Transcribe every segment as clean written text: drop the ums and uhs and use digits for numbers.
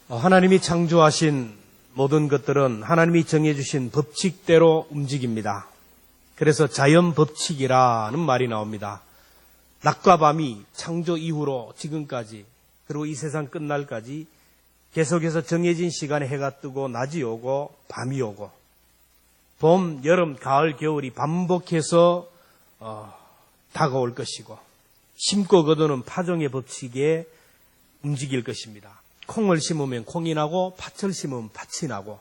하나님이 창조하신 모든 것들은 하나님이 정해주신 법칙대로 움직입니다. 그래서 자연 법칙이라는 말이 나옵니다. 낮과 밤이 창조 이후로 지금까지 그리고 이 세상 끝날까지 계속해서 정해진 시간에 해가 뜨고 낮이 오고 밤이 오고 봄, 여름, 가을, 겨울이 반복해서 다가올 것이고 심고 거두는 파종의 법칙에 움직일 것입니다. 콩을 심으면 콩이 나고 팥을 심으면 팥이 나고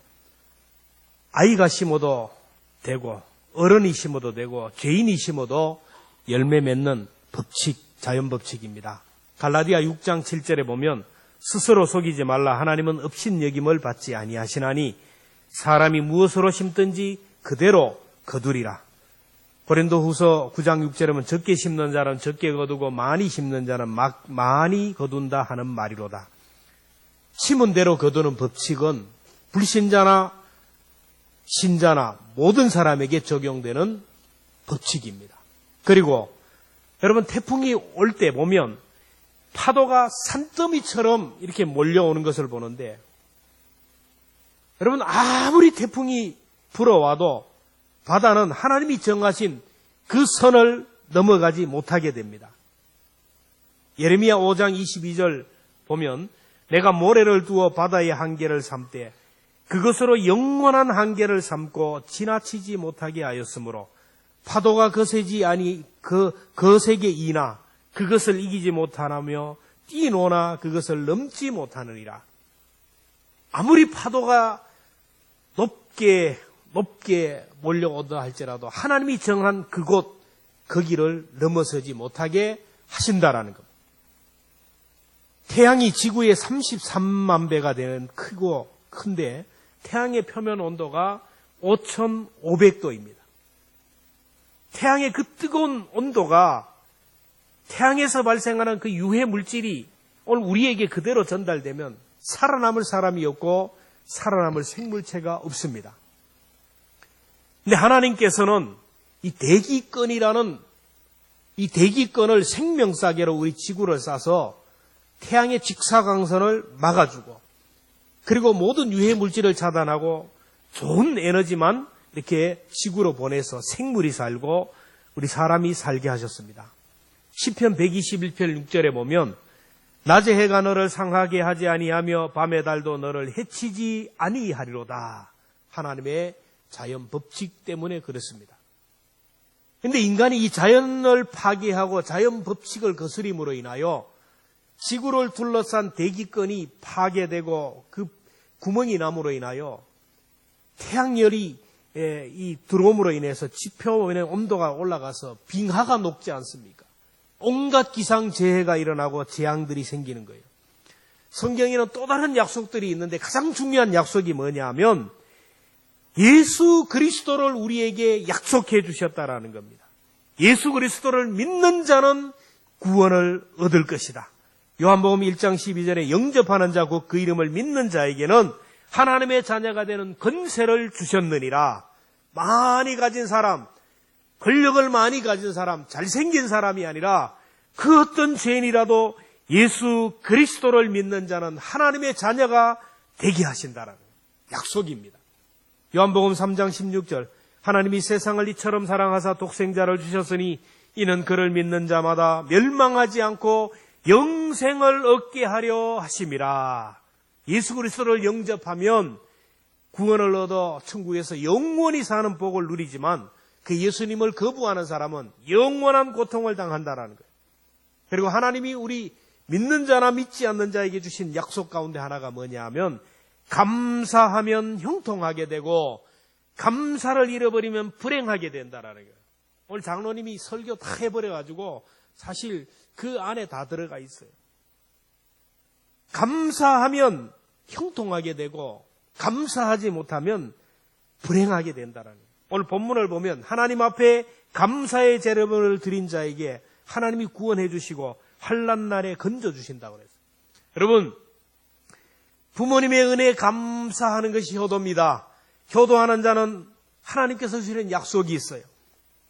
아이가 심어도 되고 어른이 심어도 되고 죄인이 심어도 열매 맺는 법칙, 자연 법칙입니다. 갈라디아 6장 7절에 보면 스스로 속이지 말라. 하나님은 업신여김을 받지 아니하시나니 사람이 무엇으로 심든지 그대로 거두리라. 고린도후서 9장 6절에 보면 적게 심는 자는 적게 거두고 많이 심는 자는 많이 거둔다 하는 말이로다. 심은 대로 거두는 법칙은 불신자나 신자나 모든 사람에게 적용되는 법칙입니다. 그리고 여러분 태풍이 올 때 보면 파도가 산더미처럼 이렇게 몰려오는 것을 보는데 여러분 아무리 태풍이 불어와도 바다는 하나님이 정하신 그 선을 넘어가지 못하게 됩니다. 예레미야 5장 22절 보면 내가 모래를 두어 바다의 한계를 삼되 그것으로 영원한 한계를 삼고 지나치지 못하게 하였으므로 파도가 거세지 아니 거세게 이나 그것을 이기지 못하나며 뛰노나 그것을 넘지 못하느니라. 아무리 파도가 높게 몰려오다 할지라도 하나님이 정한 그곳 거기를 넘어서지 못하게 하신다라는 겁니다. 태양이 지구의 33만 배가 되는 크고 큰데 태양의 표면 온도가 5,500도입니다. 태양의 그 뜨거운 온도가 태양에서 발생하는 그 유해 물질이 오늘 우리에게 그대로 전달되면 살아남을 사람이 없고 살아남을 생물체가 없습니다. 근데 하나님께서는 이 대기권이라는 이 대기권을 생명싸개로 우리 지구를 싸서 태양의 직사광선을 막아주고 그리고 모든 유해 물질을 차단하고 좋은 에너지만 이렇게 지구로 보내서 생물이 살고 우리 사람이 살게 하셨습니다. 시편 121편 6절에 보면 낮에 해가 너를 상하게 하지 아니하며 밤의 달도 너를 해치지 아니하리로다. 하나님의 자연 법칙 때문에 그렇습니다. 그런데 인간이 이 자연을 파괴하고 자연 법칙을 거스림으로 인하여 지구를 둘러싼 대기권이 파괴되고 그 구멍이 남으로 인하여 태양열이 이 들어옴으로 인해서 지표면의 온도가 올라가서 빙하가 녹지 않습니까? 온갖 기상재해가 일어나고 재앙들이 생기는 거예요. 성경에는 또 다른 약속들이 있는데 가장 중요한 약속이 뭐냐 하면 예수 그리스도를 우리에게 약속해 주셨다라는 겁니다. 예수 그리스도를 믿는 자는 구원을 얻을 것이다. 요한복음 1장 12절에 영접하는 자 곧 그 이름을 믿는 자에게는 하나님의 자녀가 되는 권세를 주셨느니라. 많이 가진 사람, 권력을 많이 가진 사람, 잘생긴 사람이 아니라 그 어떤 죄인이라도 예수 그리스도를 믿는 자는 하나님의 자녀가 되게 하신다라는 약속입니다. 요한복음 3장 16절 하나님이 세상을 이처럼 사랑하사 독생자를 주셨으니 이는 그를 믿는 자마다 멸망하지 않고 영생을 얻게 하려 하심이라. 예수 그리스도를 영접하면 구원을 얻어 천국에서 영원히 사는 복을 누리지만 그 예수님을 거부하는 사람은 영원한 고통을 당한다라는 거예요. 그리고 하나님이 우리 믿는 자나 믿지 않는 자에게 주신 약속 가운데 하나가 뭐냐 하면 감사하면 형통하게 되고 감사를 잃어버리면 불행하게 된다라는 거예요. 오늘 장로님이 설교 다 해버려가지고 사실 그 안에 다 들어가 있어요. 감사하면 형통하게 되고 감사하지 못하면 불행하게 된다라는 거예요. 오늘 본문을 보면 하나님 앞에 감사의 제물을 드린 자에게 하나님이 구원해 주시고 환난 날에 건져 주신다고 그랬어요. 여러분 부모님의 은혜에 감사하는 것이 효도입니다. 효도하는 자는 하나님께서 주시는 약속이 있어요.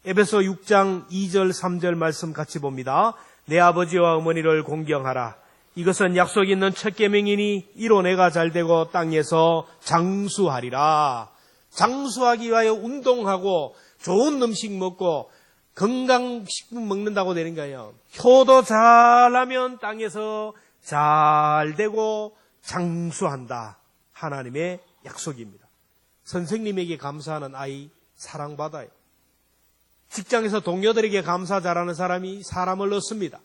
에베소 6장 2절 3절 말씀 같이 봅니다. 내 아버지와 어머니를 공경하라. 이것은 약속 있는 첫 계명이니 이로 내가 잘되고 땅에서 장수하리라. 장수하기 위하여 운동하고 좋은 음식 먹고 건강식품 먹는다고 되는 거예요. 효도 잘하면 땅에서 잘되고 장수한다. 하나님의 약속입니다. 선생님에게 감사하는 아이 사랑받아요. 직장에서 동료들에게 감사 잘하는 사람이 사람을 얻습니다.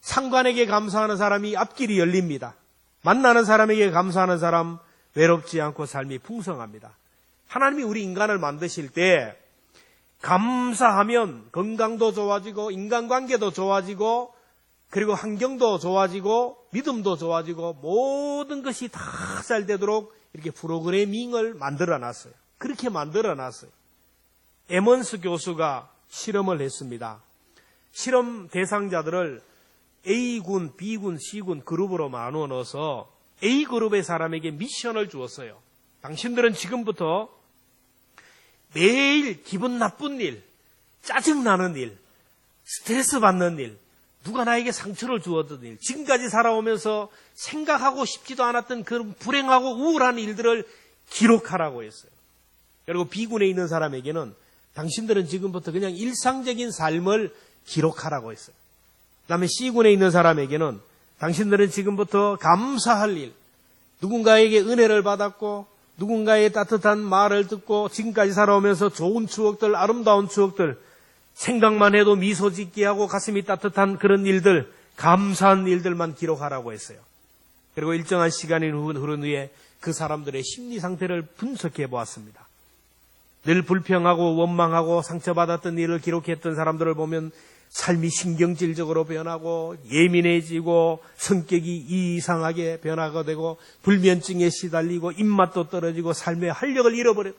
상관에게 감사하는 사람이 앞길이 열립니다. 만나는 사람에게 감사하는 사람 외롭지 않고 삶이 풍성합니다. 하나님이 우리 인간을 만드실 때 감사하면 건강도 좋아지고 인간관계도 좋아지고 그리고 환경도 좋아지고 믿음도 좋아지고 모든 것이 다 잘 되도록 이렇게 프로그래밍을 만들어놨어요. 그렇게 만들어놨어요. 에먼스 교수가 실험을 했습니다. 실험 대상자들을 A군, B군, C군 그룹으로 나누어 넣어서 A그룹의 사람에게 미션을 주었어요. 당신들은 지금부터 매일 기분 나쁜 일, 짜증나는 일, 스트레스 받는 일, 누가 나에게 상처를 주었던 일, 지금까지 살아오면서 생각하고 싶지도 않았던 그런 불행하고 우울한 일들을 기록하라고 했어요. 그리고 B군에 있는 사람에게는 당신들은 지금부터 그냥 일상적인 삶을 기록하라고 했어요. 그 다음에 C군에 있는 사람에게는 당신들은 지금부터 감사할 일, 누군가에게 은혜를 받았고 누군가의 따뜻한 말을 듣고 지금까지 살아오면서 좋은 추억들, 아름다운 추억들, 생각만 해도 미소 짓게 하고 가슴이 따뜻한 그런 일들, 감사한 일들만 기록하라고 했어요. 그리고 일정한 시간이 흐른 후에 그 사람들의 심리 상태를 분석해 보았습니다. 늘 불평하고 원망하고 상처받았던 일을 기록했던 사람들을 보면 삶이 신경질적으로 변하고 예민해지고 성격이 이상하게 변화가 되고 불면증에 시달리고 입맛도 떨어지고 삶의 활력을 잃어버렸다.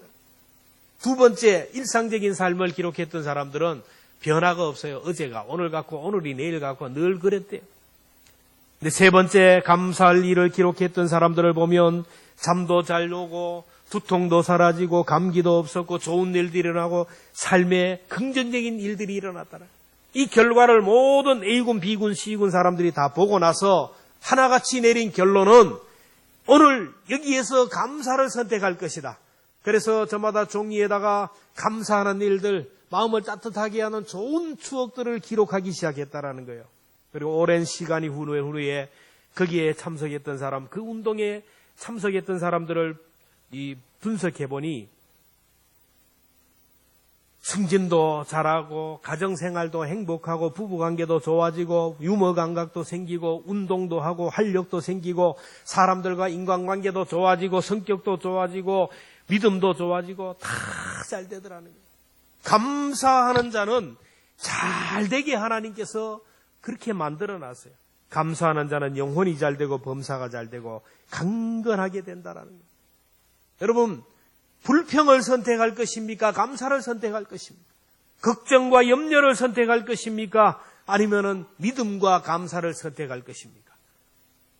두 번째, 일상적인 삶을 기록했던 사람들은 변화가 없어요. 어제가 오늘 같고 오늘이 내일 같고 늘 그랬대요. 근데 세 번째, 감사할 일을 기록했던 사람들을 보면 잠도 잘 오고 두통도 사라지고 감기도 없었고 좋은 일들이 일어나고 삶에 긍정적인 일들이 일어났더라. 이 결과를 모든 A군, B군, C군 사람들이 다 보고 나서 하나같이 내린 결론은 오늘 여기에서 감사를 선택할 것이다. 그래서 저마다 종이에다가 감사하는 일들, 마음을 따뜻하게 하는 좋은 추억들을 기록하기 시작했다라는 거예요. 그리고 오랜 시간이 후에 거기에 참석했던 사람, 그 운동에 참석했던 사람들을 분석해보니 승진도 잘하고 가정생활도 행복하고 부부관계도 좋아지고 유머 감각도 생기고 운동도 하고 활력도 생기고 사람들과 인간관계도 좋아지고 성격도 좋아지고 믿음도 좋아지고 다 잘 되더라는 거예요. 감사하는 자는 잘 되게 하나님께서 그렇게 만들어놨어요. 감사하는 자는 영혼이 잘 되고 범사가 잘 되고 강건하게 된다라는 거예요. 여러분, 불평을 선택할 것입니까? 감사를 선택할 것입니까? 걱정과 염려를 선택할 것입니까? 아니면은 믿음과 감사를 선택할 것입니까?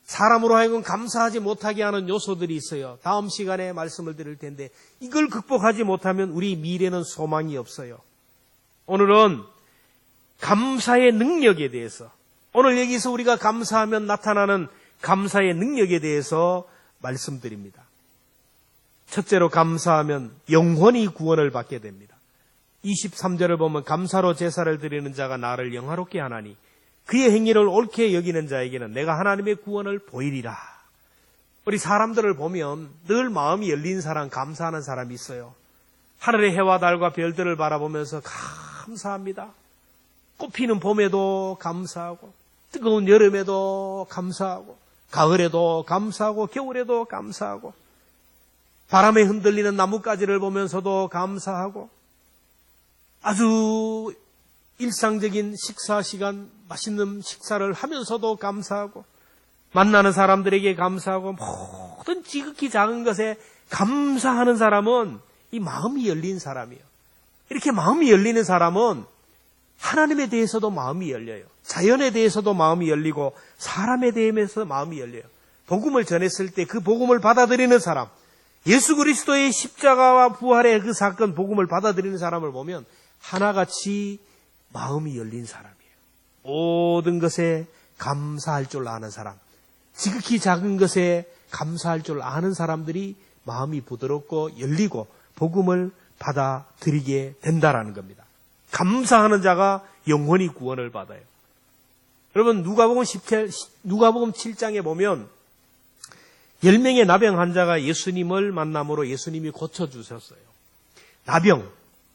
사람으로 하여금 감사하지 못하게 하는 요소들이 있어요. 다음 시간에 말씀을 드릴 텐데 이걸 극복하지 못하면 우리 미래는 소망이 없어요. 오늘은 감사의 능력에 대해서, 오늘 여기서 우리가 감사하면 나타나는 감사의 능력에 대해서 말씀드립니다. 첫째로, 감사하면 영원히 구원을 받게 됩니다. 23절을 보면 감사로 제사를 드리는 자가 나를 영화롭게 하나니 그의 행위를 옳게 여기는 자에게는 내가 하나님의 구원을 보이리라. 우리 사람들을 보면 늘 마음이 열린 사람, 감사하는 사람이 있어요. 하늘의 해와 달과 별들을 바라보면서 감사합니다. 꽃피는 봄에도 감사하고 뜨거운 여름에도 감사하고 가을에도 감사하고 겨울에도 감사하고 바람에 흔들리는 나뭇가지를 보면서도 감사하고 아주 일상적인 식사 시간, 맛있는 식사를 하면서도 감사하고 만나는 사람들에게 감사하고 모든 지극히 작은 것에 감사하는 사람은 이 마음이 열린 사람이에요. 이렇게 마음이 열리는 사람은 하나님에 대해서도 마음이 열려요. 자연에 대해서도 마음이 열리고 사람에 대해서 마음이 열려요. 복음을 전했을 때 그 복음을 받아들이는 사람, 예수 그리스도의 십자가와 부활의 그 사건 복음을 받아들이는 사람을 보면 하나같이 마음이 열린 사람이에요. 모든 것에 감사할 줄 아는 사람, 지극히 작은 것에 감사할 줄 아는 사람들이 마음이 부드럽고 열리고 복음을 받아들이게 된다라는 겁니다. 감사하는 자가 영원히 구원을 받아요. 여러분, 누가복음 7장에 보면 10명의 나병 환자가 예수님을 만남으로 예수님이 고쳐주셨어요. 나병,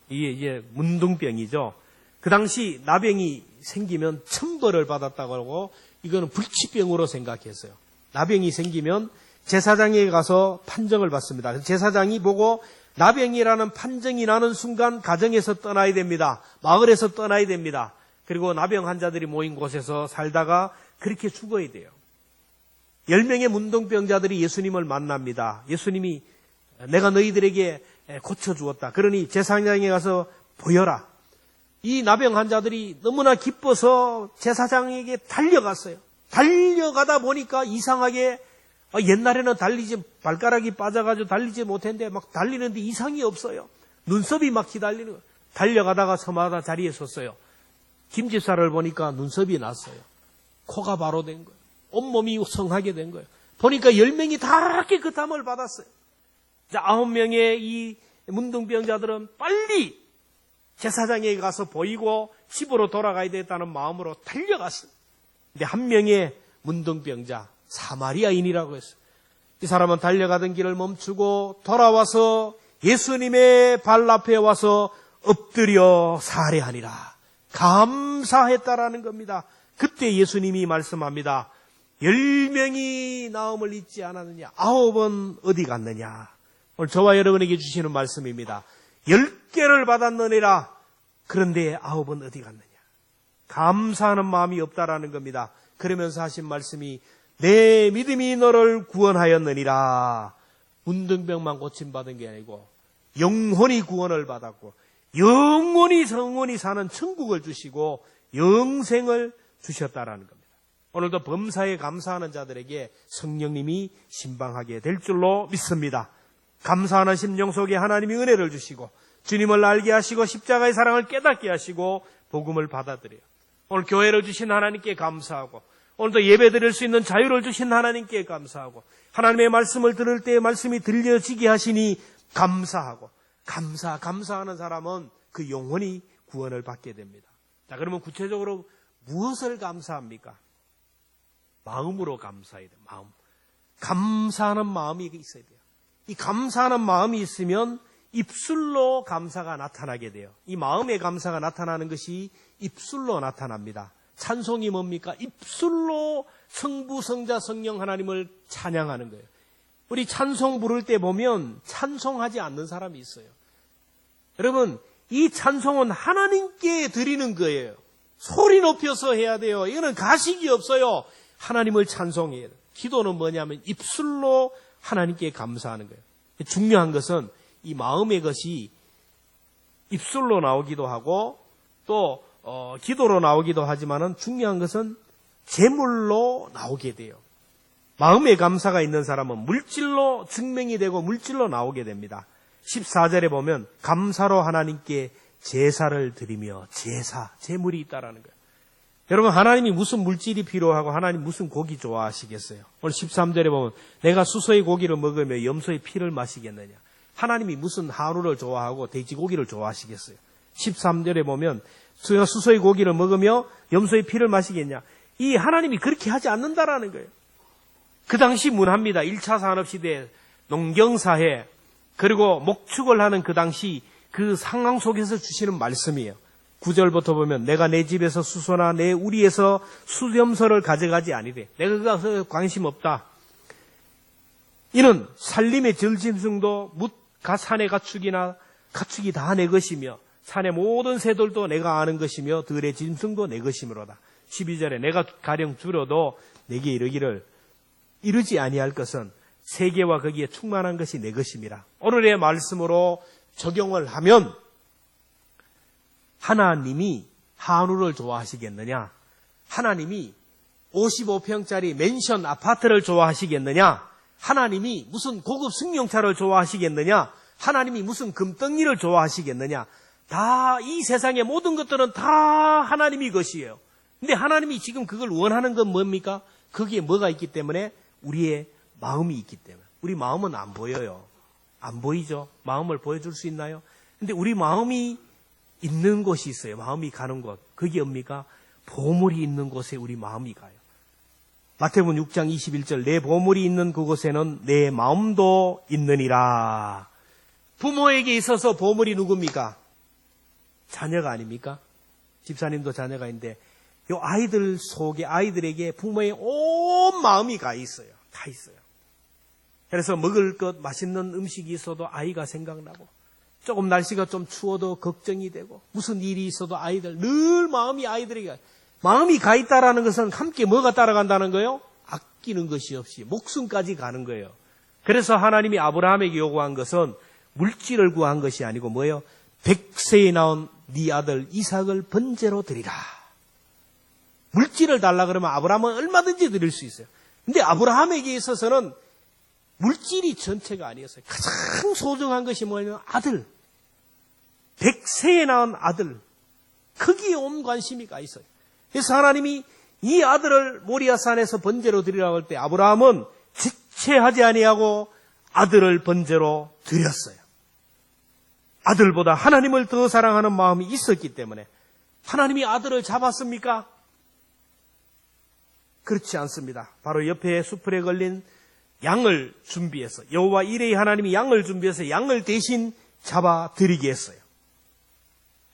이게 문둥병이죠. 그 당시 나병이 생기면 천벌을 받았다고 하고 이거는 불치병으로 생각했어요. 나병이 생기면 제사장에게 가서 판정을 받습니다. 제사장이 보고 나병이라는 판정이 나는 순간 가정에서 떠나야 됩니다. 마을에서 떠나야 됩니다. 그리고 나병 환자들이 모인 곳에서 살다가 그렇게 죽어야 돼요. 10명의 문둥병자들이 예수님을 만납니다. 예수님이 내가 너희들에게 고쳐주었다. 그러니 제사장에 가서 보여라. 이 나병 환자들이 너무나 기뻐서 제사장에게 달려갔어요. 달려가다 보니까 이상하게 옛날에는 발가락이 빠져가지고 달리지 못했는데 막 달리는데 이상이 없어요. 눈썹이 막 기달리는 거예요. 달려가다가 서마다 자리에 섰어요. 김집사를 보니까 눈썹이 났어요. 코가 바로 된 거예요. 온몸이 성하게 된 거예요. 보니까 10명이 다 깨끗함을 받았어요. 자, 9명의 이 문둥병자들은 빨리 제사장에게 가서 보이고 집으로 돌아가야 되겠다는 마음으로 달려갔어요. 근데 한 명의 문둥병자, 사마리아인이라고 했어요. 이 사람은 달려가던 길을 멈추고 돌아와서 예수님의 발 앞에 와서 엎드려 살해하니라. 감사했다라는 겁니다. 그때 예수님이 말씀합니다. 10명이 나음을 잊지 않았느냐? 9은 어디 갔느냐? 오늘 저와 여러분에게 주시는 말씀입니다. 10개를 받았느니라. 그런데 9은 어디 갔느냐? 감사하는 마음이 없다라는 겁니다. 그러면서 하신 말씀이 내 믿음이 너를 구원하였느니라. 문둥병만 고침받은 게 아니고 영혼이 구원을 받았고 영원히 성원히 사는 천국을 주시고 영생을 주셨다라는 겁니다. 오늘도 범사에 감사하는 자들에게 성령님이 신방하게 될 줄로 믿습니다. 감사하는 심령 속에 하나님이 은혜를 주시고 주님을 알게 하시고 십자가의 사랑을 깨닫게 하시고 복음을 받아들여요. 오늘 교회를 주신 하나님께 감사하고 오늘도 예배 드릴 수 있는 자유를 주신 하나님께 감사하고 하나님의 말씀을 들을 때 말씀이 들려지게 하시니 감사하고 감사하는 사람은 그 영혼이 구원을 받게 됩니다. 자, 그러면 구체적으로 무엇을 감사합니까? 마음으로 감사해야 돼요. 마음. 감사하는 마음이 있어야 돼요. 이 감사하는 마음이 있으면 입술로 감사가 나타나게 돼요. 이 마음의 감사가 나타나는 것이 입술로 나타납니다. 찬송이 뭡니까? 입술로 성부, 성자, 성령 하나님을 찬양하는 거예요. 우리 찬송 부를 때 보면 찬송하지 않는 사람이 있어요. 여러분, 이 찬송은 하나님께 드리는 거예요. 소리 높여서 해야 돼요. 이거는 가식이 없어요. 하나님을 찬송해야 돼요. 기도는 뭐냐면 입술로 하나님께 감사하는 거예요. 중요한 것은 이 마음의 것이 입술로 나오기도 하고 또 기도로 나오기도 하지만은 중요한 것은 제물로 나오게 돼요. 마음의 감사가 있는 사람은 물질로 증명이 되고 물질로 나오게 됩니다. 14절에 보면 감사로 하나님께 제사를 드리며 제물이 있다라는 거예요. 여러분, 하나님이 무슨 물질이 필요하고 하나님 무슨 고기 좋아하시겠어요? 오늘 13절에 보면 내가 수소의 고기를 먹으며 염소의 피를 마시겠느냐? 하나님이 무슨 한우를 좋아하고 돼지고기를 좋아하시겠어요? 13절에 보면 내가 수소의 고기를 먹으며 염소의 피를 마시겠냐? 이 하나님이 그렇게 하지 않는다라는 거예요. 그 당시 문화입니다. 1차 산업시대 농경사회 그리고 목축을 하는 그 당시 그 상황 속에서 주시는 말씀이에요. 9절부터 보면 내가 내 집에서 수소나 내 우리에서 수염소를 가져가지 아니래. 내가 그거 관심 없다. 이는 살림의 절짐승도 산의 가축이 다 내 것이며 산의 모든 새들도 내가 아는 것이며 들의 짐승도 내 것이므로다. 12절에 내가 가령 줄여도 내게 이르기를 이르지 아니할 것은 세계와 거기에 충만한 것이 내 것임이라. 오늘의 말씀으로 적용을 하면 하나님이 한우를 좋아하시겠느냐? 하나님이 55평짜리 맨션 아파트를 좋아하시겠느냐? 하나님이 무슨 고급 승용차를 좋아하시겠느냐? 하나님이 무슨 금덩이를 좋아하시겠느냐? 다 이 세상의 모든 것들은 다 하나님이 것이에요. 근데 하나님이 지금 그걸 원하는 건 뭡니까? 거기에 뭐가 있기 때문에? 우리의 마음이 있기 때문에. 우리 마음은 안 보여요. 안 보이죠? 마음을 보여줄 수 있나요? 근데 우리 마음이 있는 곳이 있어요. 마음이 가는 곳. 그게 뭡니까? 보물이 있는 곳에 우리 마음이 가요. 마태복음 6장 21절 내 보물이 있는 그곳에는 내 마음도 있느니라. 부모에게 있어서 보물이 누굽니까? 자녀가 아닙니까? 집사님도 자녀가 있는데 이 아이들 속에 아이들에게 부모의 온 마음이 가 있어요. 다 있어요. 그래서 먹을 것 맛있는 음식이 있어도 아이가 생각나고 조금 날씨가 좀 추워도 걱정이 되고 무슨 일이 있어도 아이들 늘 마음이 아이들에게 마음이 가 있다라는 것은 함께 뭐가 따라간다는 거예요? 아끼는 것이 없이 목숨까지 가는 거예요. 그래서 하나님이 아브라함에게 요구한 것은 물질을 구한 것이 아니고 뭐예요? 100세에 나온 네 아들 이삭을 번제로 드리라. 물질을 달라 그러면 아브라함은 얼마든지 드릴 수 있어요. 근데 아브라함에게 있어서는 물질이 전체가 아니었어요. 가장 소중한 것이 뭐냐면 아들. 100세에 낳은 아들. 거기에 온 관심이 가 있어요. 그래서 하나님이 이 아들을 모리아산에서 번제로 드리라고 할 때 아브라함은 지체하지 아니하고 아들을 번제로 드렸어요. 아들보다 하나님을 더 사랑하는 마음이 있었기 때문에 하나님이 아들을 잡았습니까? 그렇지 않습니다. 바로 옆에 수풀에 걸린 양을 준비해서 여호와 이레의 하나님이 양을 준비해서 양을 대신 잡아드리게 했어요.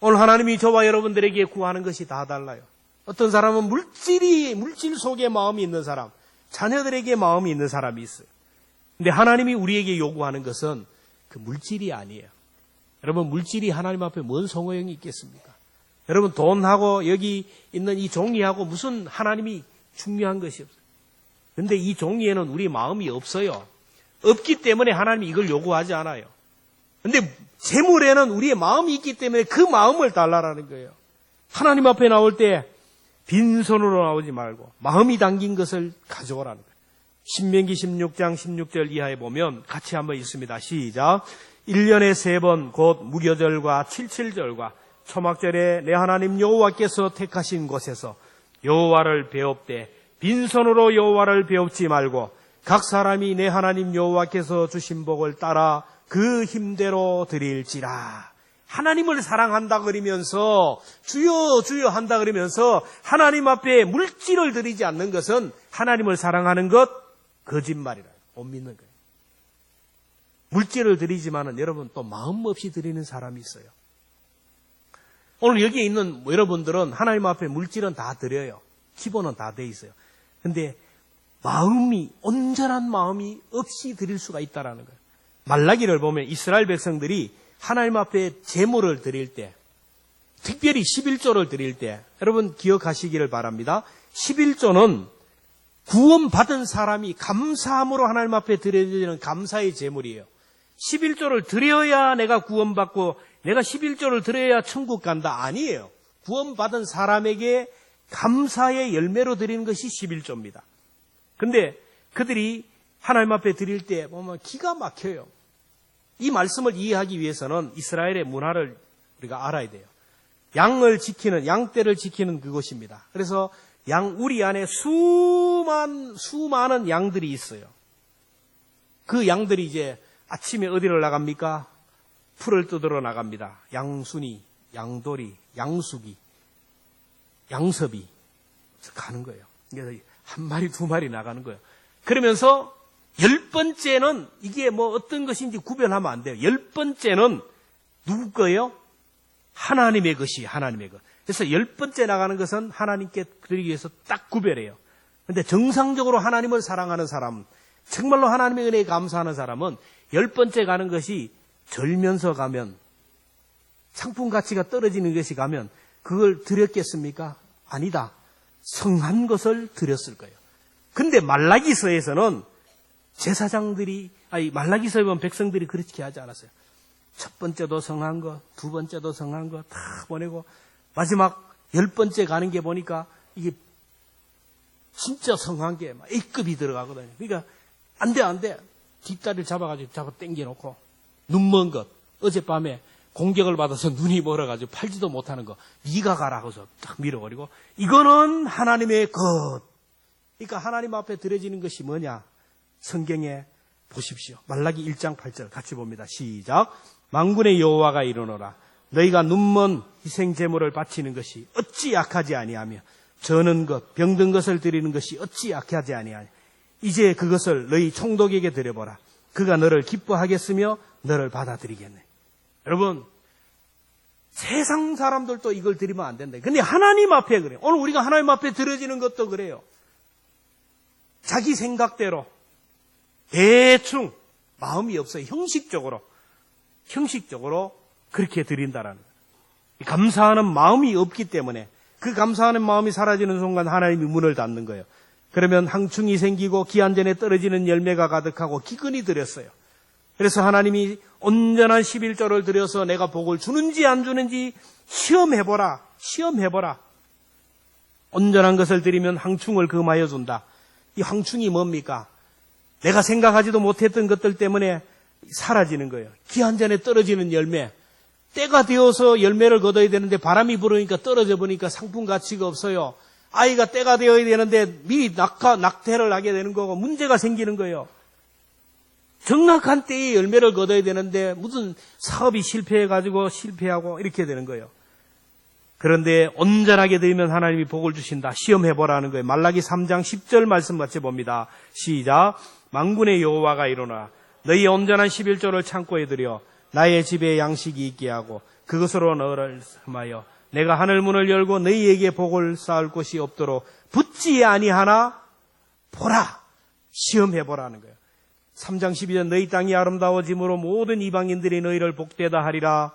오늘 하나님이 저와 여러분들에게 구하는 것이 다 달라요. 어떤 사람은 물질 속에 마음이 있는 사람, 자녀들에게 마음이 있는 사람이 있어요. 근데 하나님이 우리에게 요구하는 것은 그 물질이 아니에요. 여러분 물질이 하나님 앞에 뭔 소용이 있겠습니까? 여러분 돈하고 여기 있는 이 종이하고 무슨 하나님이 중요한 것이 없어요. 그런데 이 종이에는 우리 마음이 없어요. 없기 때문에 하나님이 이걸 요구하지 않아요. 그런데 재물에는 우리의 마음이 있기 때문에 그 마음을 달라라는 거예요. 하나님 앞에 나올 때 빈손으로 나오지 말고 마음이 담긴 것을 가져오라는 거예요. 신명기 16장 16절 이하에 보면 같이 한번 읽습니다. 시작. 1년에 3번 곧 무교절과 칠칠절과 초막절에 내 하나님 여호와께서 택하신 곳에서 여호와를 배웁되 빈손으로 여호와를 배웁지 말고 각 사람이 내 하나님 여호와께서 주신 복을 따라 그 힘대로 드릴지라. 하나님을 사랑한다 그러면서 주여 주여 한다 그러면서 하나님 앞에 물질을 드리지 않는 것은 하나님을 사랑하는 것 거짓말이라. 못 믿는 거예요. 물질을 드리지만은 여러분 또 마음 없이 드리는 사람이 있어요. 오늘 여기에 있는 여러분들은 하나님 앞에 물질은 다 드려요. 기본은 다 돼 있어요. 근데 마음이 온전한 마음이 없이 드릴 수가 있다라는 거예요. 말라기를 보면 이스라엘 백성들이 하나님 앞에 제물을 드릴 때, 특별히 11조를 드릴 때 여러분 기억하시기를 바랍니다. 11조는 구원받은 사람이 감사함으로 하나님 앞에 드려지는 감사의 제물이에요. 11조를 드려야 내가 구원받고 내가 11조를 드려야 천국 간다. 아니에요. 구원받은 사람에게 감사의 열매로 드리는 것이 11조입니다. 근데 그들이 하나님 앞에 드릴 때 보면 기가 막혀요. 이 말씀을 이해하기 위해서는 이스라엘의 문화를 우리가 알아야 돼요. 양을 지키는, 양떼를 지키는 그것입니다. 그래서 양우리 안에 수많은 양들이 있어요. 그 양들이 이제 아침에 어디를 나갑니까? 풀을 뜯으러 나갑니다. 양순이, 양돌이, 양숙이, 양섭이 가는 거예요. 그래서 한 마리, 두 마리 나가는 거예요. 그러면서 10번째는 이게 뭐 어떤 것인지 구별하면 안 돼요. 10번째는 누구 거예요? 하나님의 것이 하나님의 것. 그래서 10번째 나가는 것은 하나님께 드리기 위해서 딱 구별해요. 그런데 정상적으로 하나님을 사랑하는 사람, 정말로 하나님의 은혜에 감사하는 사람은 10번째 가는 것이 절면서 가면, 상품 가치가 떨어지는 것이 가면 그걸 드렸겠습니까? 아니다. 성한 것을 드렸을 거예요. 근데 말라기서에서는 제사장들이, 말라기서에 보면 백성들이 그렇게 하지 않았어요. 첫 번째도 성한 거, 두 번째도 성한 거 다 보내고 마지막 10번째 가는 게 보니까 이게 진짜 성한 게 막 A급이 들어가거든요. 그러니까 안 돼. 뒷다리를 잡아 당겨놓고 눈먼 것. 어젯밤에 공격을 받아서 눈이 멀어가지고 팔지도 못하는 거 네가 가라 하고서 딱 밀어버리고 이거는 하나님의 것. 그러니까 하나님 앞에 드려지는 것이 뭐냐? 성경에 보십시오. 말라기 1장 8절 같이 봅니다. 시작. 만군의 여호와가 이르노라. 너희가 눈먼 희생 제물을 바치는 것이 어찌 약하지 아니하며 저는 것 병든 것을 드리는 것이 어찌 약하지 아니하냐. 이제 그것을 너희 총독에게 드려보라. 그가 너를 기뻐하겠으며 너를 받아들이겠네. 여러분, 세상 사람들도 이걸 드리면 안 된다. 근데 하나님 앞에 그래요. 오늘 우리가 하나님 앞에 드려지는 것도 그래요. 자기 생각대로 대충 마음이 없어요. 형식적으로 그렇게 드린다라는 거예요. 감사하는 마음이 없기 때문에 그 감사하는 마음이 사라지는 순간 하나님이 문을 닫는 거예요. 그러면 항충이 생기고 기한 전에 떨어지는 열매가 가득하고 기근이 들였어요. 그래서 하나님이 온전한 11조를 들여서 내가 복을 주는지 안 주는지 시험해보라. 온전한 것을 드리면 항충을 금하여 준다. 이 항충이 뭡니까? 내가 생각하지도 못했던 것들 때문에 사라지는 거예요. 기한 전에 떨어지는 열매. 때가 되어서 열매를 거둬야 되는데 바람이 불으니까 떨어져 보니까 상품 가치가 없어요. 아이가 때가 되어야 되는데 미리 낙태를 하게 되는 거고 문제가 생기는 거예요. 정확한 때에 열매를 거둬야 되는데 무슨 사업이 실패하고 이렇게 되는 거예요. 그런데 온전하게 드리면 하나님이 복을 주신다. 시험해보라는 거예요. 말라기 3장 10절 말씀 같이 봅니다. 시작. 만군의 여호와가 이르노라. 너희 온전한 11조를 창고에 들여 나의 집에 양식이 있게 하고 그것으로 너를 삼하여 내가 하늘 문을 열고 너희에게 복을 쌓을 곳이 없도록 붙지 아니하나 보라. 시험해보라는 거예요. 3장 12절 너희 땅이 아름다워짐으로 모든 이방인들이 너희를 복되다 하리라.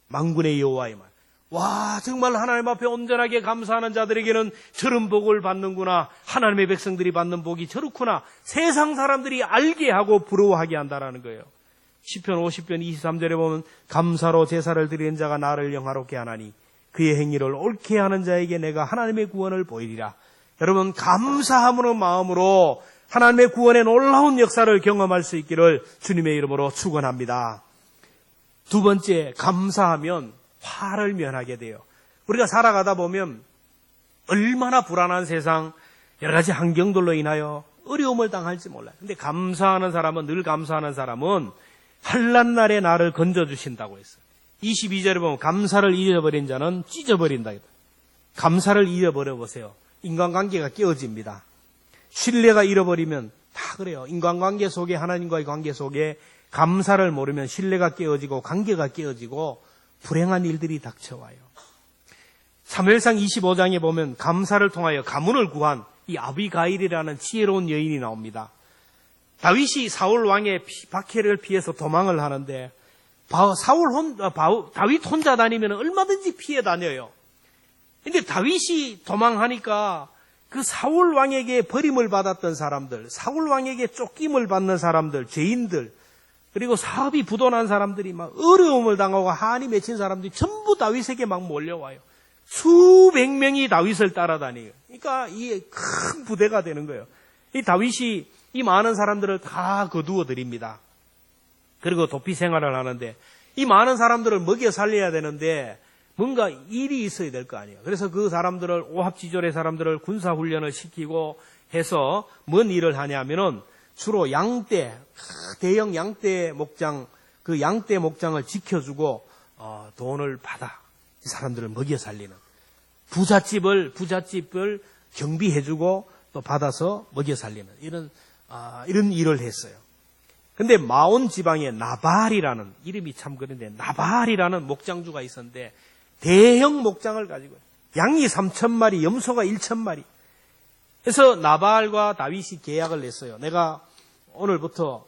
만군의 여호와의 말. 와, 정말 하나님 앞에 온전하게 감사하는 자들에게는 저런 복을 받는구나. 하나님의 백성들이 받는 복이 저렇구나. 세상 사람들이 알게 하고 부러워하게 한다라는 거예요. 시편 50편 23절에 보면 감사로 제사를 드리는 자가 나를 영화롭게 하나니 그의 행위를 옳게 하는 자에게 내가 하나님의 구원을 보이리라. 여러분, 감사함으로 마음으로 하나님의 구원의 놀라운 역사를 경험할 수 있기를 주님의 이름으로 축원합니다. 두 번째, 감사하면 화를 면하게 돼요. 우리가 살아가다 보면 얼마나 불안한 세상, 여러 가지 환경들로 인하여 어려움을 당할지 몰라요. 근데 감사하는 사람은, 늘 감사하는 사람은 환난 날에 나를 건져주신다고 했어요. 22절에 보면 감사를 잊어버린 자는 찢어버린다. 감사를 잊어버려 보세요. 인간관계가 깨어집니다. 신뢰가 잃어버리면 다 그래요. 인간관계 속에, 하나님과의 관계 속에 감사를 모르면 신뢰가 깨어지고 관계가 깨어지고 불행한 일들이 닥쳐와요. 사무엘상 25장에 보면 감사를 통하여 가문을 구한 이 아비가일이라는 지혜로운 여인이 나옵니다. 다윗이 사울 왕의 박해를 피해서 도망을 하는데 다윗 혼자 다니면 얼마든지 피해 다녀요. 근데 다윗이 도망하니까 그 사울 왕에게 버림을 받았던 사람들, 사울 왕에게 쫓김을 받는 사람들, 죄인들, 그리고 사업이 부도난 사람들이 막 어려움을 당하고 한이 맺힌 사람들이 전부 다윗에게 막 몰려와요. 수백 명이 다윗을 따라다녀요. 그러니까 이게 큰 부대가 되는 거예요. 이 다윗이 이 많은 사람들을 다 거두어 드립니다. 그리고 도피 생활을 하는데 이 많은 사람들을 먹여 살려야 되는데 뭔가 일이 있어야 될 거 아니에요. 그래서 그 사람들을, 오합지졸의 사람들을 군사훈련을 시키고 해서 뭔 일을 하냐면은 주로 양떼, 대형 양떼 목장, 그 양떼 목장을 지켜주고 돈을 받아 이 사람들을 먹여 살리는 부잣집을 경비해주고 또 받아서 먹여 살리는 이런 일을 했어요. 근데 마온 지방에 나발이라는, 이름이 참 그런데 나발이라는 목장주가 있었는데 대형 목장을 가지고 양이 3,000마리, 염소가 1,000마리. 그래서 나발과 다윗이 계약을 냈어요. 내가 오늘부터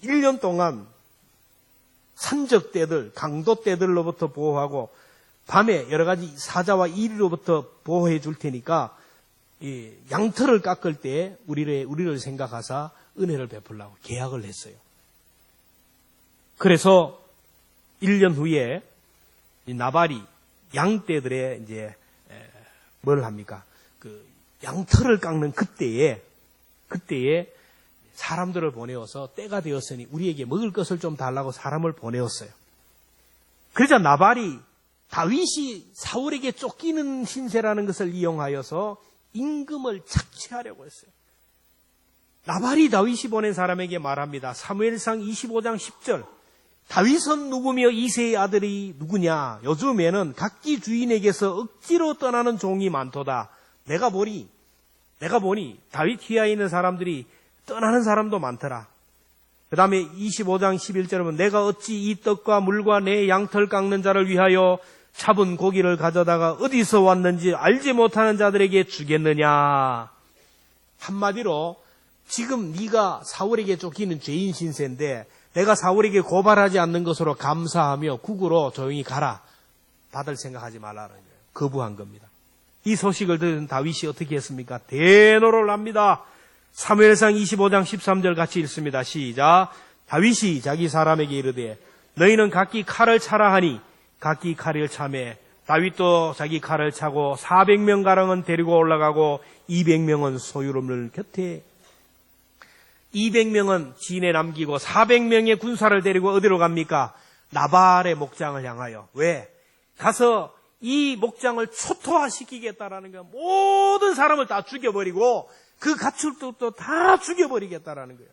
1년 동안 산적떼들, 강도떼들로부터 보호하고 밤에 여러 가지 사자와 이리로부터 보호해 줄 테니까 이 양털을 깎을 때 우리를 생각하사 은혜를 베풀라고 계약을 했어요. 그래서 1년 후에 이 나발이 양떼들의 이제 뭘 합니까? 그 양털을 깎는 그때에 사람들을 보내어서 때가 되었으니 우리에게 먹을 것을 좀 달라고 사람을 보내었어요. 그러자 나발이 다윗이 사울에게 쫓기는 신세라는 것을 이용하여서 임금을 착취하려고 했어요. 나발이 다윗이 보낸 사람에게 말합니다. 사무엘상 25장 10절. 다윗은 누구며 이새의 아들이 누구냐? 요즘에는 각기 주인에게서 억지로 떠나는 종이 많도다. 내가 보니 다윗 휘하에 있는 사람들이 떠나는 사람도 많더라. 그 다음에 25장 11절에 보면 내가 어찌 이 떡과 물과 내 양털 깎는 자를 위하여 잡은 고기를 가져다가 어디서 왔는지 알지 못하는 자들에게 주겠느냐. 한마디로 지금 네가 사울에게 쫓기는 죄인 신세인데 내가 사울에게 고발하지 않는 것으로 감사하며 국으로 조용히 가라. 받을 생각하지 말라는 거예요. 거부한 겁니다. 이 소식을 들은 다윗이 어떻게 했습니까? 대노를 합니다. 사무엘상 25장 13절 같이 읽습니다. 시작. 다윗이 자기 사람에게 이르되 너희는 각기 칼을 차라 하니 각기 칼을 차매 다윗도 자기 칼을 차고 400명가량은 데리고 올라가고 200명은 소유름을 곁에 200명은 진에 남기고 400명의 군사를 데리고 어디로 갑니까? 나발의 목장을 향하여. 왜? 가서 이 목장을 초토화시키겠다라는 거예요. 모든 사람을 다 죽여버리고 그 가축도 다 죽여버리겠다라는 거예요.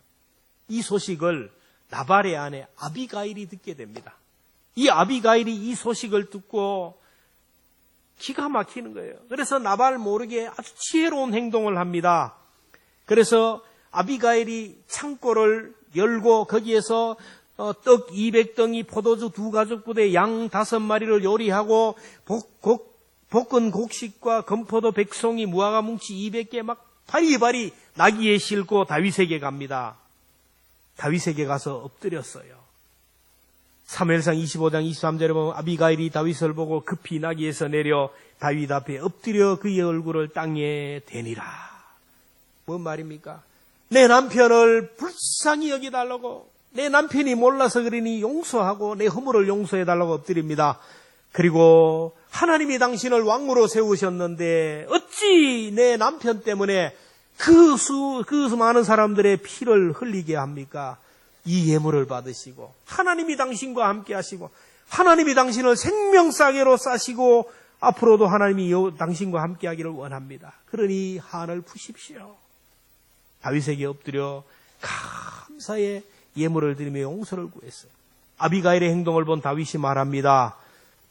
이 소식을 나발의 아내 아비가일이 듣게 됩니다. 이 아비가일이 이 소식을 듣고 기가 막히는 거예요. 그래서 나발 모르게 아주 지혜로운 행동을 합니다. 그래서 아비가일이 창고를 열고 거기에서 떡 200덩이, 포도주 2가죽 부대, 양 5마리를 요리하고 볶은 곡식과 건포도 100송이, 무화과 뭉치 200개 막 바리바리 나귀에 싣고 다윗에게 갑니다. 다윗에게 가서 엎드렸어요. 사무엘상 25장 23절에 보면 아비가일이 다윗을 보고 급히 나귀에서 내려 다윗 앞에 엎드려 그의 얼굴을 땅에 대니라. 뭔 말입니까? 내 남편을 불쌍히 여기달라고, 내 남편이 몰라서 그러니 용서하고 내 허물을 용서해달라고 엎드립니다. 그리고 하나님이 당신을 왕으로 세우셨는데 어찌 내 남편 때문에 그 많은 사람들의 피를 흘리게 합니까? 이 예물을 받으시고 하나님이 당신과 함께 하시고 하나님이 당신을 생명싸개로 싸시고 앞으로도 하나님이 당신과 함께 하기를 원합니다. 그러니 한을 푸십시오. 다윗에게 엎드려 감사의 예물을 드리며 용서를 구했어요. 아비가일의 행동을 본 다윗이 말합니다.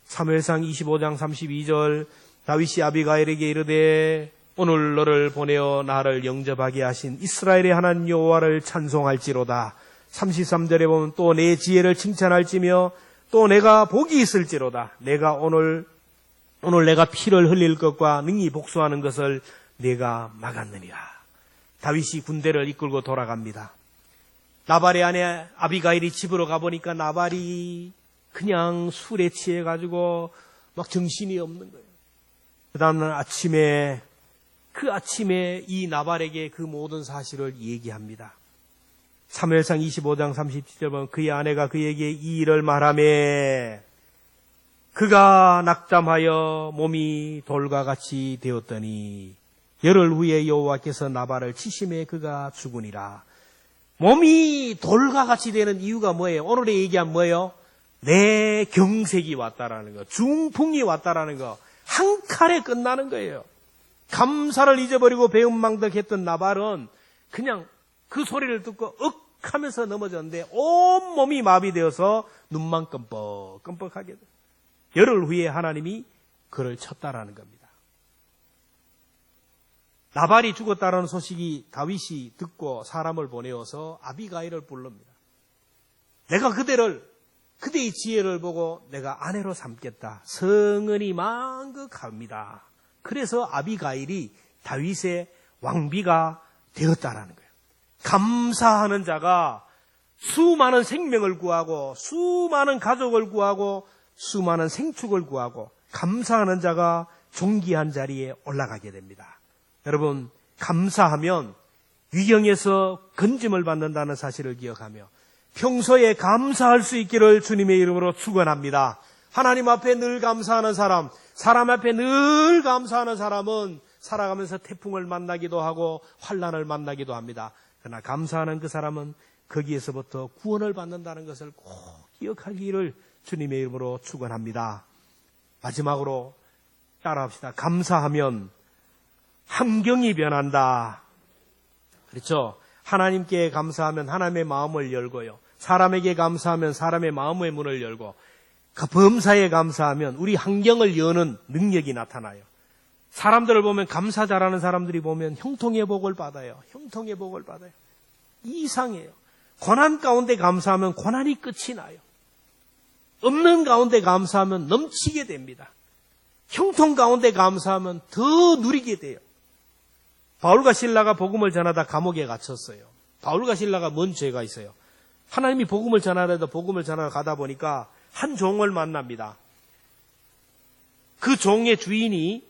사무엘상 25장 32절 다윗이 아비가일에게 이르되 오늘 너를 보내어 나를 영접하게 하신 이스라엘의 하나님 여호와를 찬송할지로다. 33절에 보면 또 내 지혜를 칭찬할지며 또 내가 복이 있을지로다. 내가 오늘 내가 피를 흘릴 것과 능히 복수하는 것을 내가 막았느니라. 다윗이 군대를 이끌고 돌아갑니다. 나발의 아내 아비가일이 집으로 가보니까 나발이 그냥 술에 취해가지고 막 정신이 없는 거예요. 그 다음날 아침에 이 나발에게 그 모든 사실을 얘기합니다. 사무엘상 25장 37절 보면 그의 아내가 그에게 이 일을 말하매 그가 낙담하여 몸이 돌과 같이 되었더니 열흘 후에 여호와께서 나발을 치심에 그가 죽으니라. 몸이 돌과 같이 되는 이유가 뭐예요? 오늘의 얘기한 뭐예요? 내 경색이 왔다라는 거, 중풍이 왔다라는 거, 한 칼에 끝나는 거예요. 감사를 잊어버리고 배은망덕했던 나발은 그냥 그 소리를 듣고 윽 하면서 넘어졌는데 온몸이 마비되어서 눈만 끔뻑끔뻑하게 돼요. 열흘 후에 하나님이 그를 쳤다라는 겁니다. 나발이 죽었다라는 소식이 다윗이 듣고 사람을 보내어서 아비가일을 부릅니다. 내가 그대의 지혜를 보고 내가 아내로 삼겠다. 성은이 만극합니다. 그래서 아비가일이 다윗의 왕비가 되었다라는 거예요. 감사하는 자가 수많은 생명을 구하고 수많은 가족을 구하고 수많은 생축을 구하고 감사하는 자가 존귀한 자리에 올라가게 됩니다. 여러분, 감사하면 위경에서 건짐을 받는다는 사실을 기억하며 평소에 감사할 수 있기를 주님의 이름으로 축원합니다. 하나님 앞에 늘 감사하는 사람 앞에 늘 감사하는 사람은 살아가면서 태풍을 만나기도 하고 환난을 만나기도 합니다. 그러나 감사하는 그 사람은 거기에서부터 구원을 받는다는 것을 꼭 기억하기를 주님의 이름으로 축원합니다. 마지막으로 따라합시다. 감사하면 환경이 변한다. 그렇죠? 하나님께 감사하면 하나님의 마음을 열고요. 사람에게 감사하면 사람의 마음의 문을 열고, 범사에 감사하면 우리 환경을 여는 능력이 나타나요. 사람들을 보면 감사 잘하는 사람들이 보면 형통의 복을 받아요. 형통의 복을 받아요. 이상해요. 고난 가운데 감사하면 고난이 끝이 나요. 없는 가운데 감사하면 넘치게 됩니다. 형통 가운데 감사하면 더 누리게 돼요. 바울과 실라가 복음을 전하다 감옥에 갇혔어요. 바울과 실라가 뭔 죄가 있어요? 하나님이 복음을 전하려다 복음을 전하러 가다 보니까 한 종을 만납니다. 그 종의 주인이,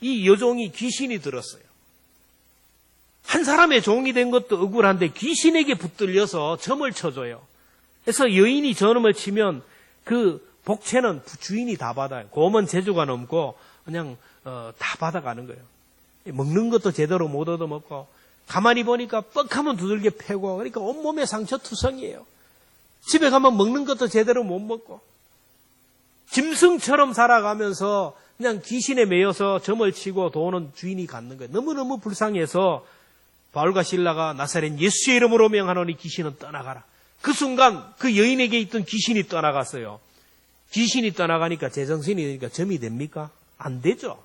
이 여종이 귀신이 들었어요. 한 사람의 종이 된 것도 억울한데 귀신에게 붙들려서 점을 쳐줘요. 그래서 여인이 저놈을 치면 그 복채는 주인이 다 받아요. 고음은 재주가 넘고 그냥 다 받아가는 거예요. 먹는 것도 제대로 못 얻어먹고, 가만히 보니까 뻑하면 두들겨 패고, 그러니까 온몸에 상처 투성이에요. 집에 가면 먹는 것도 제대로 못 먹고, 짐승처럼 살아가면서 그냥 귀신에 매여서 점을 치고 돈은 주인이 갖는 거예요. 너무너무 불쌍해서 바울과 실라가 나사렛 예수의 이름으로 명하노니 귀신은 떠나가라. 그 순간 그 여인에게 있던 귀신이 떠나갔어요. 귀신이 떠나가니까 제정신이 되니까 점이 됩니까? 안 되죠.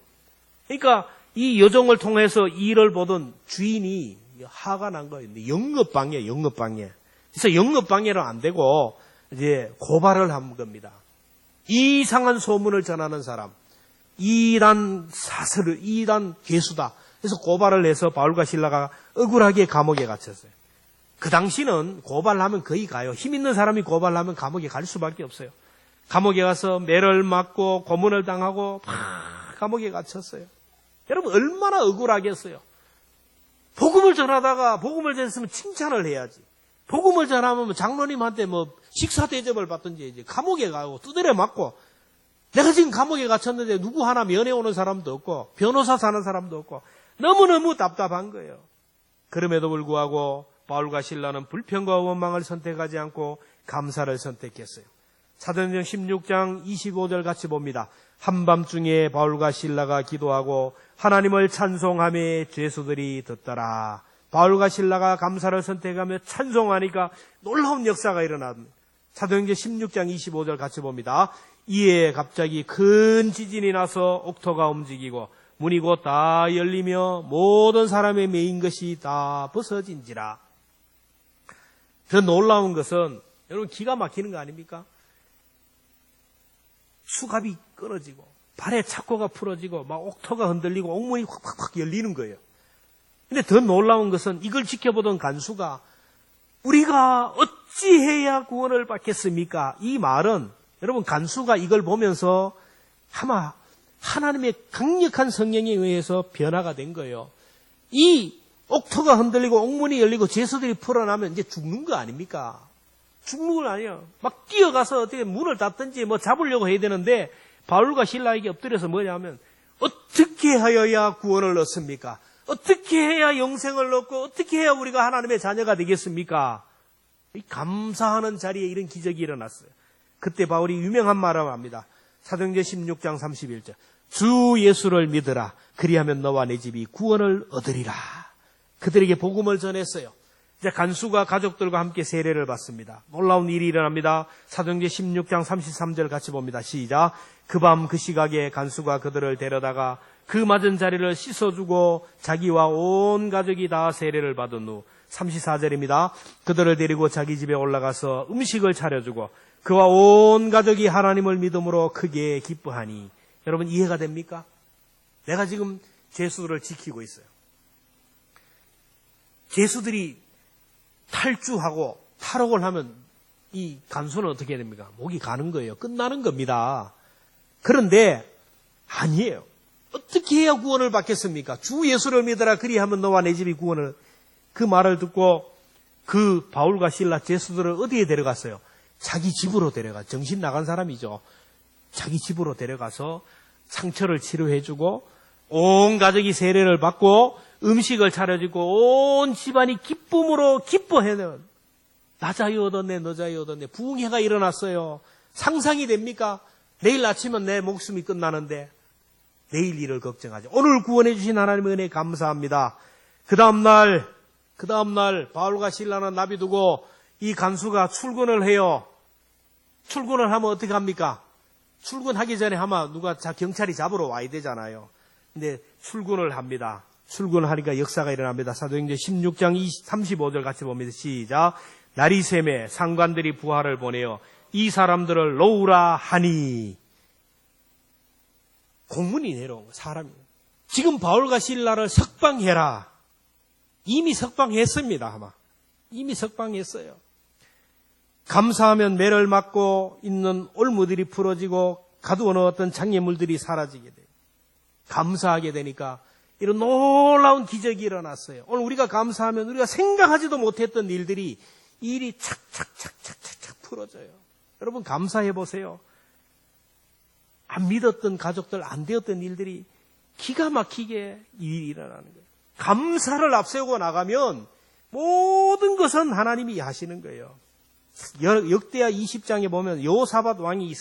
그러니까 이 여종을 통해서 일을 보던 주인이 화가 난 거예요. 영업방해, 영업방해. 그래서 영업방해는 안 되고 이제 고발을 한 겁니다. 이상한 소문을 전하는 사람, 이단 사설을, 이단 괴수다. 그래서 고발을 해서 바울과 실라가 억울하게 감옥에 갇혔어요. 그 당시는 고발하면 거의 가요. 힘 있는 사람이 고발하면 감옥에 갈 수밖에 없어요. 감옥에 가서 매를 맞고 고문을 당하고 감옥에 갇혔어요. 여러분 얼마나 억울하겠어요. 복음을 전하다가 복음을 전했으면 칭찬을 해야지. 복음을 전하면 장로님한테 뭐 식사 대접을 받든지 이제 감옥에 가고 두드려 맞고, 내가 지금 감옥에 갇혔는데 누구 하나 면회 오는 사람도 없고 변호사 사는 사람도 없고 너무너무 답답한 거예요. 그럼에도 불구하고 바울과 실라는 불평과 원망을 선택하지 않고 감사를 선택했어요. 사도행전 16장 25절 같이 봅니다. 한밤중에 바울과 실라가 기도하고 하나님을 찬송하며 죄수들이 듣더라. 바울과 실라가 감사를 선택하며 찬송하니까 놀라운 역사가 일어납니다. 사도행전 16장 25절 같이 봅니다. 이에 갑자기 큰 지진이 나서 옥토가 움직이고 문이 곧 다 열리며 모든 사람의 매인 것이 다 벗어진지라. 더 놀라운 것은 여러분 기가 막히는 거 아닙니까? 수갑이 끊어지고 발에 착고가 풀어지고 막 옥토가 흔들리고 옥문이 확 열리는 거예요. 근데 더 놀라운 것은 이걸 지켜보던 간수가 우리가 어찌해야 구원을 받겠습니까? 이 말은 여러분 간수가 이걸 보면서 아마 하나님의 강력한 성령에 의해서 변화가 된 거예요. 이 옥토가 흔들리고 옥문이 열리고 죄수들이 풀어나면 이제 죽는 거 아닙니까? 죽는 건 아니에요. 막 뛰어가서 어떻게 문을 닫든지 뭐 잡으려고 해야 되는데 바울과 실라에게 엎드려서 뭐냐면 어떻게 하여야 구원을 얻습니까? 어떻게 해야 영생을 얻고 어떻게 해야 우리가 하나님의 자녀가 되겠습니까? 감사하는 자리에 이런 기적이 일어났어요. 그때 바울이 유명한 말을 합니다. 사도행전 16장 31절. 주 예수를 믿으라. 그리하면 너와 내 집이 구원을 얻으리라. 그들에게 복음을 전했어요. 이제 간수가 가족들과 함께 세례를 받습니다. 놀라운 일이 일어납니다. 사도행전 16장 33절 같이 봅니다. 시작. 그 밤 그 시각에 간수가 그들을 데려다가 그 맞은 자리를 씻어주고 자기와 온 가족이 다 세례를 받은 후 34절입니다. 그들을 데리고 자기 집에 올라가서 음식을 차려주고 그와 온 가족이 하나님을 믿음으로 크게 기뻐하니. 여러분 이해가 됩니까? 내가 지금 죄수들을 지키고 있어요. 죄수들이 탈주하고 탈옥을 하면 이 간수는 어떻게 됩니까? 목이 가는 거예요. 끝나는 겁니다. 그런데 아니에요. 어떻게 해야 구원을 받겠습니까? 주 예수를 믿어라. 그리하면 너와 내 집이 구원을. 그 말을 듣고 그 바울과 실라 죄수들을 어디에 데려갔어요? 자기 집으로 데려가. 정신 나간 사람이죠. 자기 집으로 데려가서 상처를 치료해주고 온 가족이 세례를 받고 음식을 차려주고 온 집안이 기쁨으로 기뻐해는 나 자유 얻었네, 너 자유 얻었네. 부흥회가 일어났어요. 상상이 됩니까? 내일 아침은 내 목숨이 끝나는데 내일 일을 걱정하죠. 오늘 구원해 주신 하나님의 은혜 감사합니다. 그 다음날 바울과 실라는 놔두고 이 간수가 출근을 해요. 출근을 하면 어떻게 합니까? 출근하기 전에 아마 누가 경찰이 잡으러 와야 되잖아요. 근데 출근을 합니다. 출근하니까 역사가 일어납니다. 사도행전 16장 35절 같이 봅니다. 시작. 날이 새매 상관들이 부하를 보내어 이 사람들을 놓으라 하니. 공문이 내려온 거예요. 사람이. 지금 바울과 실라를 석방해라. 이미 석방했습니다. 아마. 이미 석방했어요. 감사하면 매를 맞고 있는 올무들이 풀어지고 가두어 놓았던 장애물들이 사라지게 돼요. 감사하게 되니까 이런 놀라운 기적이 일어났어요. 오늘 우리가 감사하면 우리가 생각하지도 못했던 일이 착착착착착착 풀어져요. 여러분 감사해 보세요. 안 믿었던 가족들, 안 되었던 일들이 기가 막히게 일이 일어나는 거예요. 감사를 앞세우고 나가면 모든 것은 하나님이 하시는 거예요. 역대하 20장에 보면 여호사밧 왕이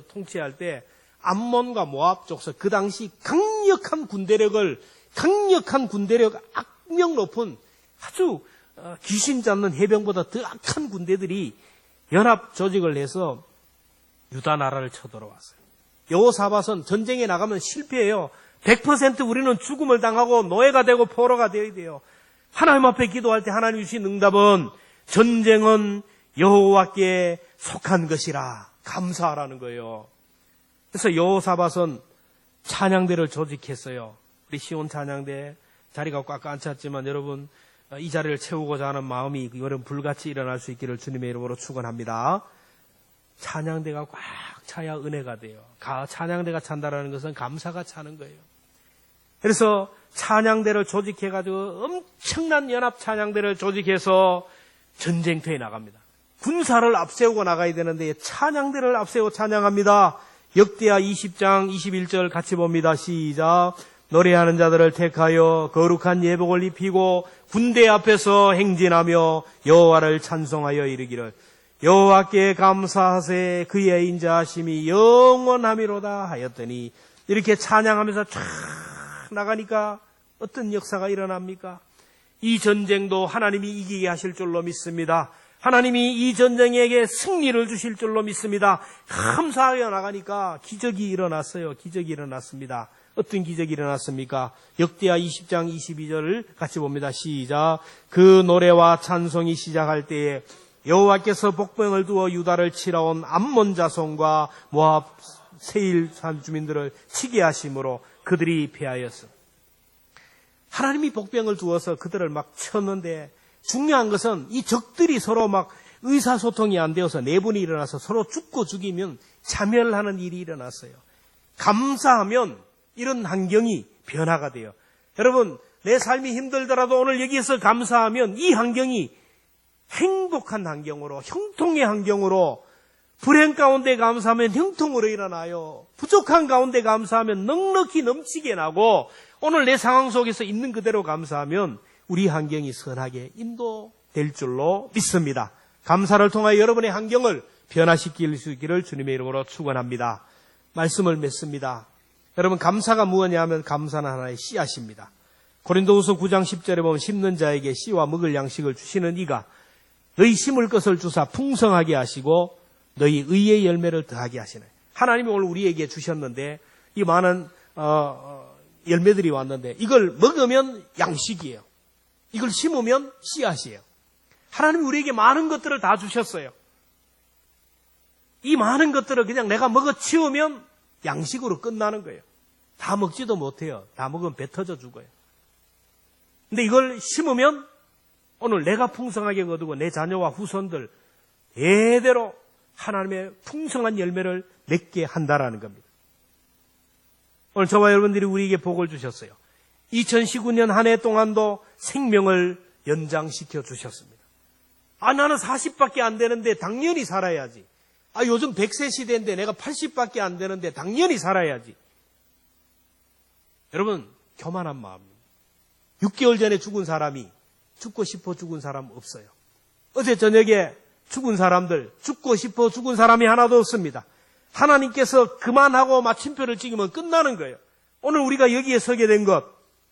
통치할 때 암몬과 모압 족속, 그 당시 강력한 군대력 악명 높은 아주 귀신 잡는 해병보다 더 악한 군대들이 연합 조직을 해서 유다 나라를 쳐들어왔어요. 여호사밧은 전쟁에 나가면 실패해요. 100% 우리는 죽음을 당하고 노예가 되고 포로가 되어야 돼요. 하나님 앞에 기도할 때 하나님 주신 응답은 전쟁은 여호와께 속한 것이라 감사하라는 거예요. 그래서 여호사밧은 찬양대를 조직했어요. 우리 시온 찬양대 자리가 꽉 안 찼지만 여러분 이 자리를 채우고자 하는 마음이 여러분 불같이 일어날 수 있기를 주님의 이름으로 축원합니다. 찬양대가 꽉 차야 은혜가 돼요. 찬양대가 찬다라는 것은 감사가 차는 거예요. 그래서 찬양대를 조직해가지고 엄청난 연합 찬양대를 조직해서 전쟁터에 나갑니다. 군사를 앞세우고 나가야 되는데 찬양대를 앞세우고 찬양합니다. 역대하 20장 21절 같이 봅니다. 시작. 노래하는 자들을 택하여 거룩한 예복을 입히고 군대 앞에서 행진하며 여호와를 찬송하여 이르기를 여호와께 감사하세 그의 인자하심이 영원하미로다 하였더니 이렇게 찬양하면서 쫙 나가니까 어떤 역사가 일어납니까? 이 전쟁도 하나님이 이기게 하실 줄로 믿습니다. 하나님이 이 전쟁에게 승리를 주실 줄로 믿습니다. 감사하여 나가니까 기적이 일어났어요. 기적이 일어났습니다. 어떤 기적이 일어났습니까? 역대하 20장 22절을 같이 봅니다. 시작. 그 노래와 찬송이 시작할 때에 여호와께서 복병을 두어 유다를 치러온 암몬 자손과 모압 세일 산 주민들을 치게 하심으로 그들이 패하였어. 하나님이 복병을 두어서 그들을 막 쳤는데 중요한 것은 이 적들이 서로 막 의사소통이 안 되어서 내분이 일어나서 서로 죽고 죽이면 자멸하는 일이 일어났어요. 감사하면 이런 환경이 변화가 돼요. 여러분 내 삶이 힘들더라도 오늘 여기에서 감사하면 이 환경이 행복한 환경으로 형통의 환경으로 불행 가운데 감사하면 형통으로 일어나요. 부족한 가운데 감사하면 넉넉히 넘치게 나고 오늘 내 상황 속에서 있는 그대로 감사하면 우리 환경이 선하게 인도될 줄로 믿습니다. 감사를 통하여 여러분의 환경을 변화시킬 수 있기를 주님의 이름으로 축원합니다. 말씀을 맺습니다. 여러분 감사가 무엇이냐 하면 감사는 하나의 씨앗입니다. 고린도후서 9장 10절에 보면 심는 자에게 씨와 먹을 양식을 주시는 이가 너희 심을 것을 주사 풍성하게 하시고 너희 의의 열매를 더하게 하시네. 하나님이 오늘 우리에게 주셨는데 이 많은 열매들이 왔는데 이걸 먹으면 양식이에요. 이걸 심으면 씨앗이에요. 하나님이 우리에게 많은 것들을 다 주셨어요. 이 많은 것들을 그냥 내가 먹어 치우면 양식으로 끝나는 거예요. 다 먹지도 못해요. 다 먹으면 배 터져 죽어요. 근데 이걸 심으면 오늘 내가 풍성하게 거두고 내 자녀와 후손들 대대로 하나님의 풍성한 열매를 맺게 한다라는 겁니다. 오늘 저와 여러분들이 우리에게 복을 주셨어요. 2019년 한 해 동안도 생명을 연장시켜 주셨습니다. 나는 40밖에 안 되는데 당연히 살아야지. 요즘 100세 시대인데 내가 80밖에 안 되는데 당연히 살아야지. 여러분, 교만한 마음입니다. 6개월 전에 죽은 사람이 죽고 싶어 죽은 사람 없어요. 어제 저녁에 죽은 사람들, 죽고 싶어 죽은 사람이 하나도 없습니다. 하나님께서 그만하고 마침표를 찍으면 끝나는 거예요. 오늘 우리가 여기에 서게 된 것,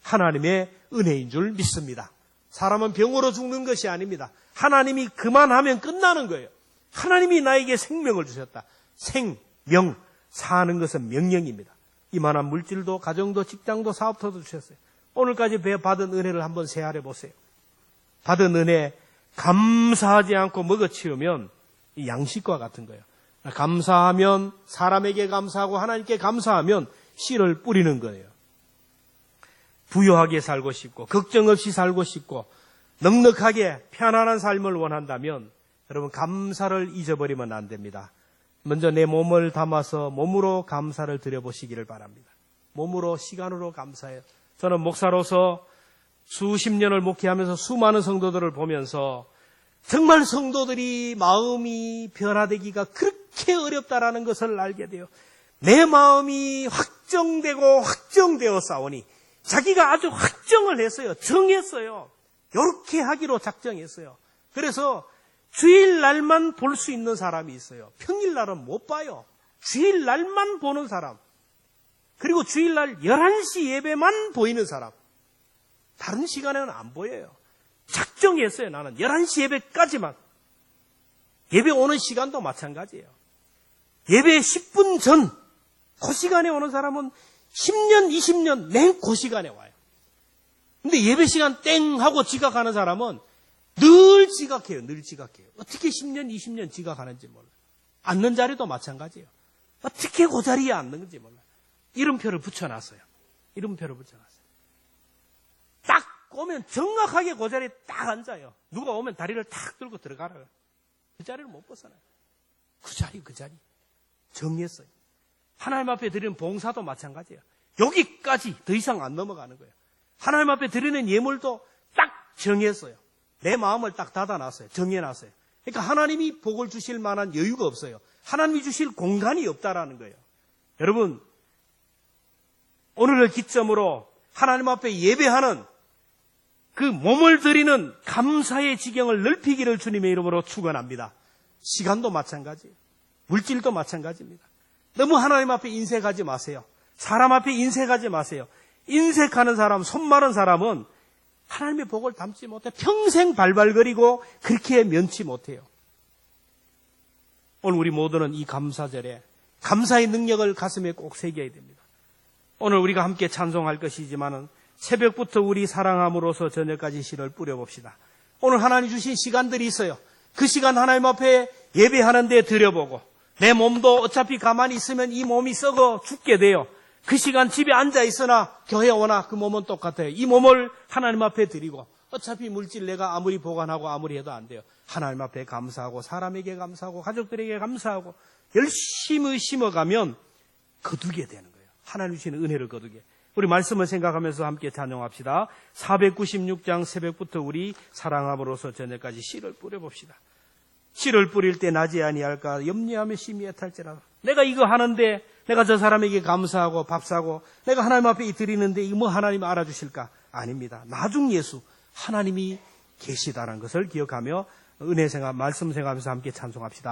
하나님의 은혜인 줄 믿습니다. 사람은 병으로 죽는 것이 아닙니다. 하나님이 그만하면 끝나는 거예요. 하나님이 나에게 생명을 주셨다. 생명, 사는 것은 명령입니다. 이만한 물질도, 가정도, 직장도, 사업터도 주셨어요. 오늘까지 받은 은혜를 한번 세알해 보세요. 받은 은혜, 감사하지 않고 먹어치우면 이 양식과 같은 거예요. 감사하면, 사람에게 감사하고 하나님께 감사하면 씨를 뿌리는 거예요. 부유하게 살고 싶고, 걱정 없이 살고 싶고, 넉넉하게 편안한 삶을 원한다면 여러분, 감사를 잊어버리면 안 됩니다. 먼저 내 몸을 담아서 몸으로 감사를 드려보시기를 바랍니다. 몸으로, 시간으로 감사해요. 저는 목사로서 수십 년을 목회하면서 수많은 성도들을 보면서 정말 성도들이 마음이 변화되기가 그렇게 어렵다라는 것을 알게 돼요. 내 마음이 확정되고 확정되어 싸우니 자기가 아주 확정을 했어요. 정했어요. 이렇게 하기로 작정했어요. 그래서 주일날만 볼 수 있는 사람이 있어요. 평일날은 못 봐요. 주일날만 보는 사람. 그리고 주일날 11시 예배만 보이는 사람. 다른 시간에는 안 보여요. 작정했어요. 나는 11시 예배까지만. 예배 오는 시간도 마찬가지예요. 예배 10분 전, 그 시간에 오는 사람은 10년, 20년 맨 그 시간에 와요. 근데 예배 시간 땡 하고 지각하는 사람은 늘 지각해요. 늘 지각해요. 어떻게 10년, 20년 지각하는지 몰라요. 앉는 자리도 마찬가지예요. 어떻게 그 자리에 앉는 건지 몰라요. 이름표를 붙여놨어요. 이름표를 붙여놨어요. 딱 오면 정확하게 그 자리에 딱 앉아요. 누가 오면 다리를 탁 들고 들어가라요. 그 자리를 못 벗어나요. 그 자리. 정했어요. 하나님 앞에 드리는 봉사도 마찬가지예요. 여기까지 더 이상 안 넘어가는 거예요. 하나님 앞에 드리는 예물도 딱 정했어요. 내 마음을 딱 닫아놨어요. 정해놨어요. 그러니까 하나님이 복을 주실 만한 여유가 없어요. 하나님이 주실 공간이 없다라는 거예요. 여러분, 오늘을 기점으로 하나님 앞에 예배하는 그 몸을 드리는 감사의 지경을 넓히기를 주님의 이름으로 축원합니다. 시간도 마찬가지예요. 물질도 마찬가지입니다. 너무 하나님 앞에 인색하지 마세요. 사람 앞에 인색하지 마세요. 인색하는 사람, 손 마른 사람은 하나님의 복을 담지 못해 평생 발발거리고 그렇게 면치 못해요. 오늘 우리 모두는 이 감사절에 감사의 능력을 가슴에 꼭 새겨야 됩니다. 오늘 우리가 함께 찬송할 것이지만은 새벽부터 우리 사랑함으로써 저녁까지 씨를 뿌려봅시다. 오늘 하나님 주신 시간들이 있어요. 그 시간 하나님 앞에 예배하는 데 들여보고 내 몸도 어차피 가만히 있으면 이 몸이 썩어 죽게 돼요. 그 시간 집에 앉아 있으나 교회 오나 그 몸은 똑같아요. 이 몸을 하나님 앞에 드리고 어차피 물질 내가 아무리 보관하고 아무리 해도 안 돼요. 하나님 앞에 감사하고 사람에게 감사하고 가족들에게 감사하고 열심히 심어가면 거두게 되는 거예요. 하나님 주시는 은혜를 거두게. 우리 말씀을 생각하면서 함께 찬양합시다. 496장 새벽부터 우리 사랑함으로써 저녁까지 씨를 뿌려봅시다. 씨를 뿌릴 때 나지 아니할까 염려하며 심히에 탈지라. 내가 이거 하는데 내가 저 사람에게 감사하고 밥 사고 내가 하나님 앞에 드리는데 이거 뭐 하나님 알아주실까? 아닙니다. 나중 예수 하나님이 계시다는 것을 기억하며 은혜 생활 말씀 생활하면서 함께 찬송합시다.